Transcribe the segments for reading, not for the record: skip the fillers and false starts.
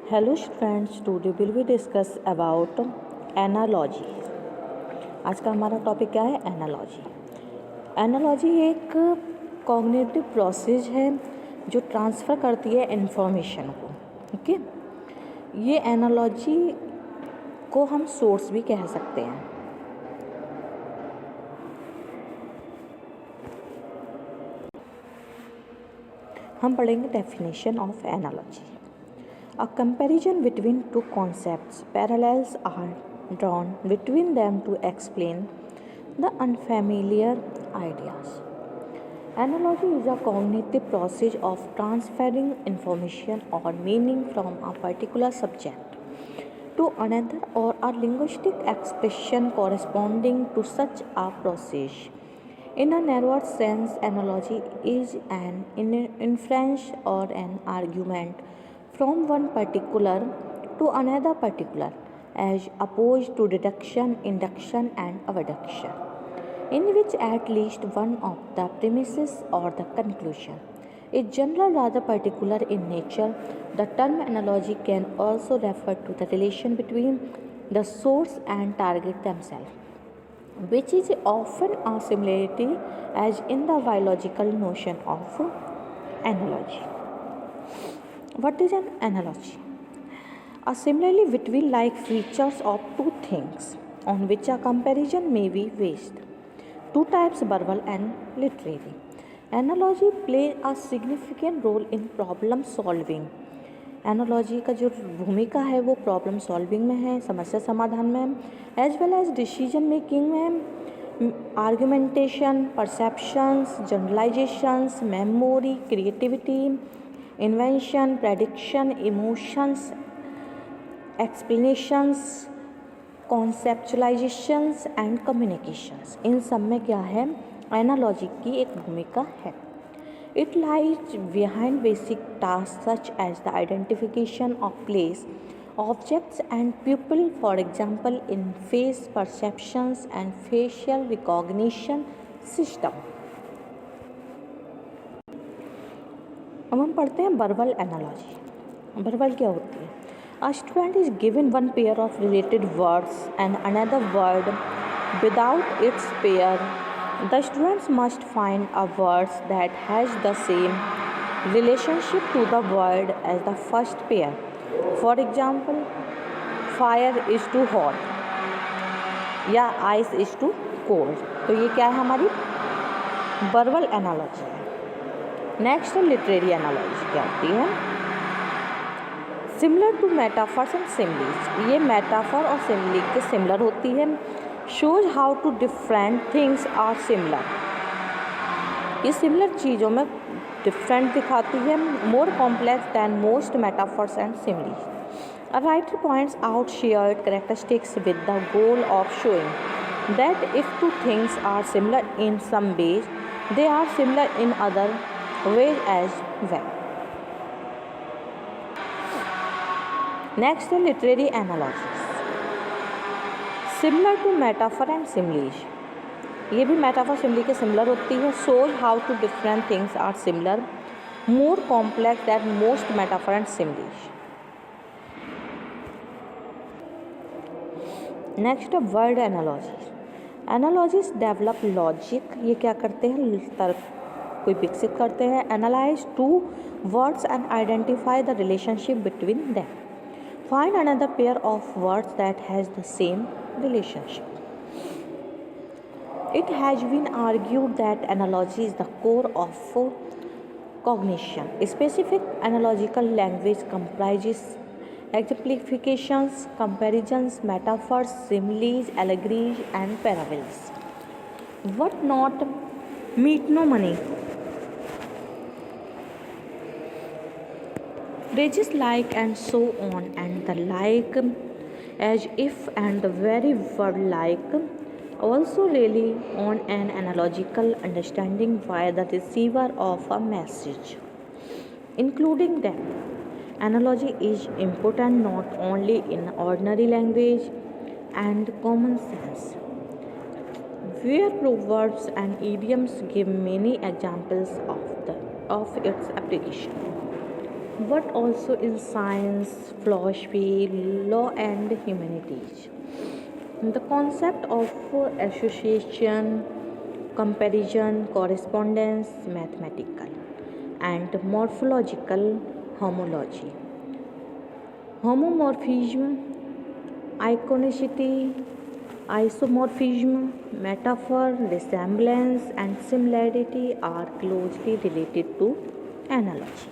Hello friends, today will we discuss about analogy. आज का हमारा टॉपिक क्या है? एनालॉजी। एनालॉजी एक कॉग्निटिव प्रोसेस है जो ट्रांसफ़र करती है इंफॉर्मेशन को। ओके, ये एनालॉजी को हम सोर्स भी कह सकते हैं। हम पढ़ेंगे definition of analogy. A comparison between two concepts, parallels are drawn between them to explain the unfamiliar ideas. Analogy is a cognitive process of transferring information or meaning from a particular subject to another or a linguistic expression corresponding to such a process. In a narrower sense, analogy is an inference or an argument from one particular to another particular, as opposed to deduction, induction, and abduction, in which at least one of the premises or the conclusion is general rather particular in nature. The term analogy can also refer to the relation between the source and target themselves, which is often a similarity as in the biological notion of analogy. What is an analogy? A similarity between like features of two things on which a comparison may be based. Two types, verbal and literary. Analogy play a significant role in problem solving. Analogy का जो भूमिका है वो problem solving में है, समस्या समाधान में, as well as decision making में, argumentation, perceptions, generalisations, memory, creativity, invention, prediction, emotions, explanations, conceptualisations and communications. इन सब में क्या है? एनालॉजी की एक भूमिका है। It lies behind basic tasks such as the identification of place, objects and people, for example in face perceptions and facial recognition system. अब हम पढ़ते हैं वर्बल एनालॉजी। वर्बल क्या होती है? A student is given one pair of related words and another word without its pair. The students must find a word that has the same relationship to the word as the first pair. For example, fire is to hot या ice is to cold. तो ये क्या है? हमारी verbal analogy है। Next literary analogy क्या होती है? Similar to metaphors and similes. ये मेटाफर और सिमिली के सिमिलर होती है। Shows how two different things are similar. ये सिमिलर चीज़ों में डिफरेंट दिखाती है। More complex than most metaphors and similes. A writer points out shared characteristics with the goal of showing that if two things are similar in some ways they are similar in other ways as well. Next है literary analogy. Similar to metaphor and similes. ये भी metaphor simile के similar होती है। Shows how two different things are similar, more complex that most metaphor and similes. Next है word analogy. Analogies develop logic. ये क्या करते हैं? तर्क कोई विकसित करते हैं। Analyse two words and identify the relationship between them. Find another pair of words that has the same relationship. It has been argued that analogy is the core of cognition. Specific analogical language comprises exemplifications, comparisons, metaphors, similes, allegories, and parables. What not? Meat no money. Phrases like and so on and the like, as if and the very word like also rely on an analogical understanding by the receiver of a message. Including them, analogy is important not only in ordinary language and common sense, where proverbs and idioms give many examples of its application. but also in science, philosophy, law, and humanities. The concept of association, comparison, correspondence, mathematical, and morphological homology, homomorphism, iconicity, isomorphism, metaphor, resemblance, and similarity are closely related to analogy.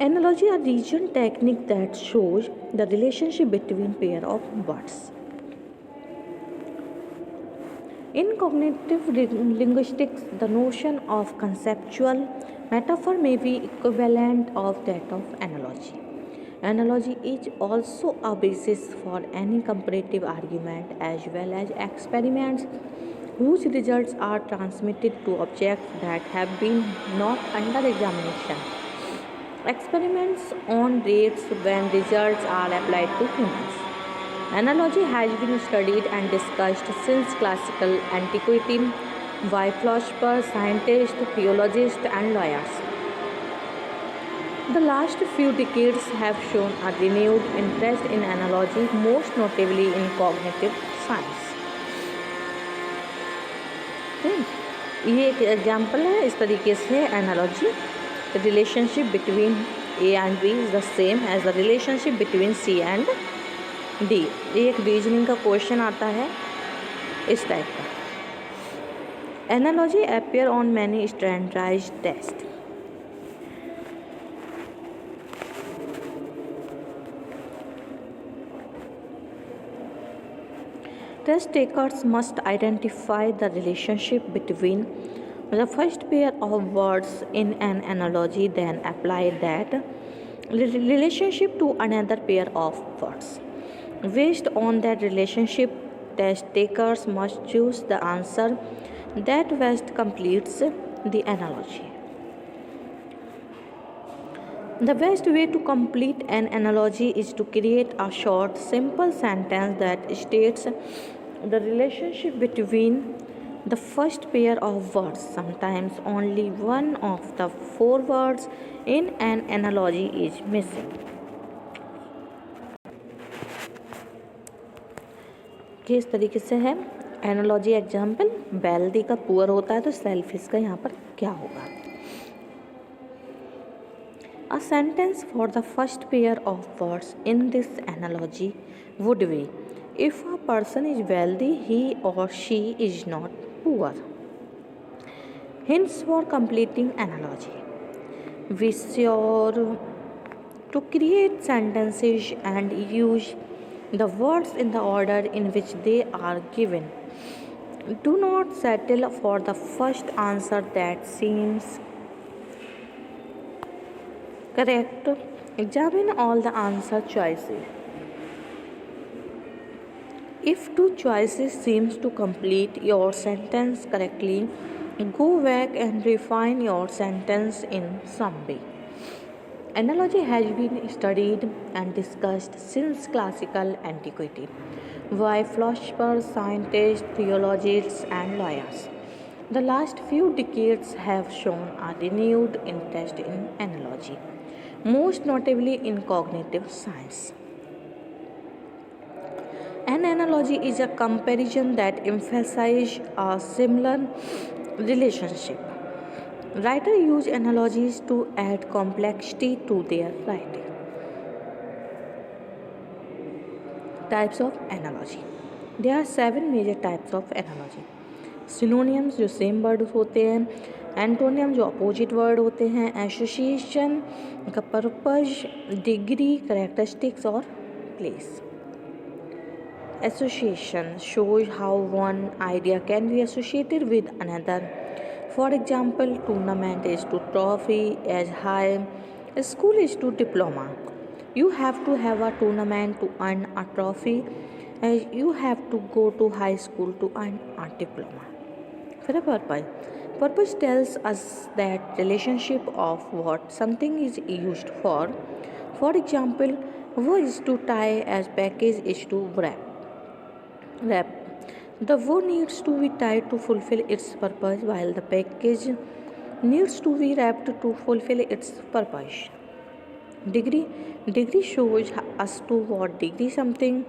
Analogy is a region technique that shows the relationship between pair of words. In cognitive linguistics, the notion of conceptual metaphor may be equivalent of that of analogy. Analogy is also a basis for any comparative argument as well as experiments whose results are transmitted to objects that have been not under examination. Experiments on rates when results are applied to humans. Analogy has been studied and discussed since classical antiquity by philosophers, scientists, theologians, and lawyers. The last few decades have shown a renewed interest in analogy, most notably in cognitive science. ये एक example है इस तरीके से analogy relationship between A and B is the same as the relationship between C and D. ये एक reasoning का question आता है इस टाइप का। Analogy appear on many standardised test. Test takers must identify the relationship between the first pair of words in an analogy, then apply that relationship to another pair of words. Based on that relationship, test takers must choose the answer that best completes the analogy. The best way to complete an analogy is to create a short, simple sentence that states the relationship between the first pair of words. Sometimes only one of the four words in an analogy is missing. किस तरीके से है analogy example? Wealthy का poor होता है तो selfish का यहाँ पर क्या होगा? A sentence for the first pair of words in this analogy would be: if a person is wealthy, he or she is not poor. Hints for completing analogy. Be sure to create sentences and use the words in the order in which they are given. Do not settle for the first answer that seems correct. Examine all the answer choices. If two choices seems to complete your sentence correctly, go back and refine your sentence in some way. Analogy has been studied and discussed since classical antiquity by philosophers, scientists, theologians, and lawyers. The last few decades have shown a renewed interest in analogy, most notably in cognitive science. An analogy is a comparison that emphasizes a similar relationship. Writers use analogies to add complexity to their writing. Types of analogy. There are 7 major types of analogy. Synonyms जो same word होते हैं, antonym जो opposite word होते हैं, association का purpose, degree, characteristics और place. Association shows how one idea can be associated with another. For example, tournament is to trophy, as high school is to diploma. You have to have a tournament to earn a trophy, as you have to go to high school to earn a diploma. For a purpose. Purpose tells us that relationship of what something is used for. For example, wo is to tie as package is to wrap. The wo needs to be tied to fulfill its purpose while the package needs to be wrapped to fulfill its purpose. Degree degree shows us to what degree something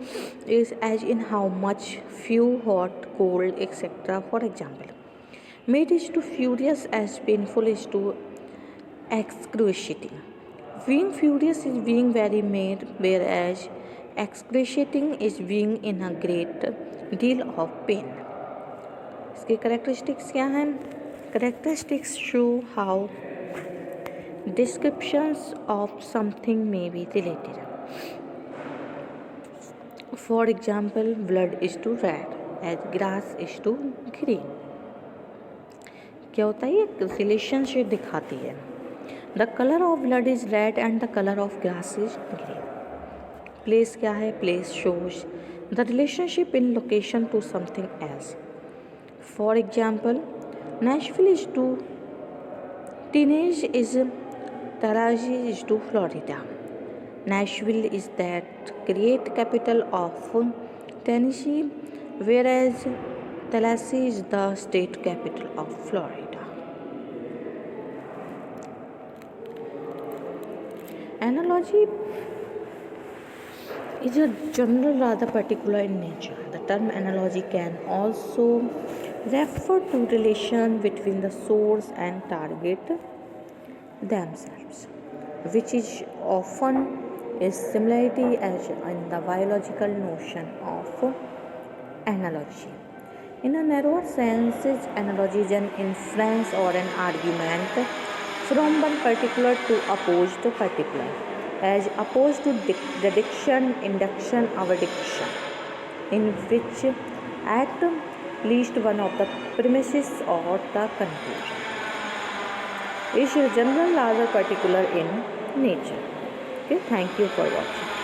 is, as in how much, few, hot, cold, etc. For example, made is to furious as painful is to excruciating. Being furious is being very mad, whereas excruciating is being in a great deal of pain. इसके characteristics क्या हैं? Characteristics show how descriptions of something may be related. For example, blood is to red as grass is to green. क्या होता है? ये relationship दिखाती है. The colour of blood is red and the colour of grass is green. Place क्या है? Place shows the relationship in location to something else. For example, Nashville is to Tennessee is Tallahassee is to Florida. Nashville is that great capital of Tennessee, whereas Tallahassee is the state capital of Florida. Analogy is a general rather particular in nature. The term analogy can also refer to relation between the source and target themselves, which is often a similarity as in the biological notion of analogy. In a narrower sense, analogy is an inference or an argument from one particular to opposed particular, as opposed to deduction, induction, or addiction, in which at least one of the premises or the conclusion is general rather particular in nature. Okay, thank you for watching.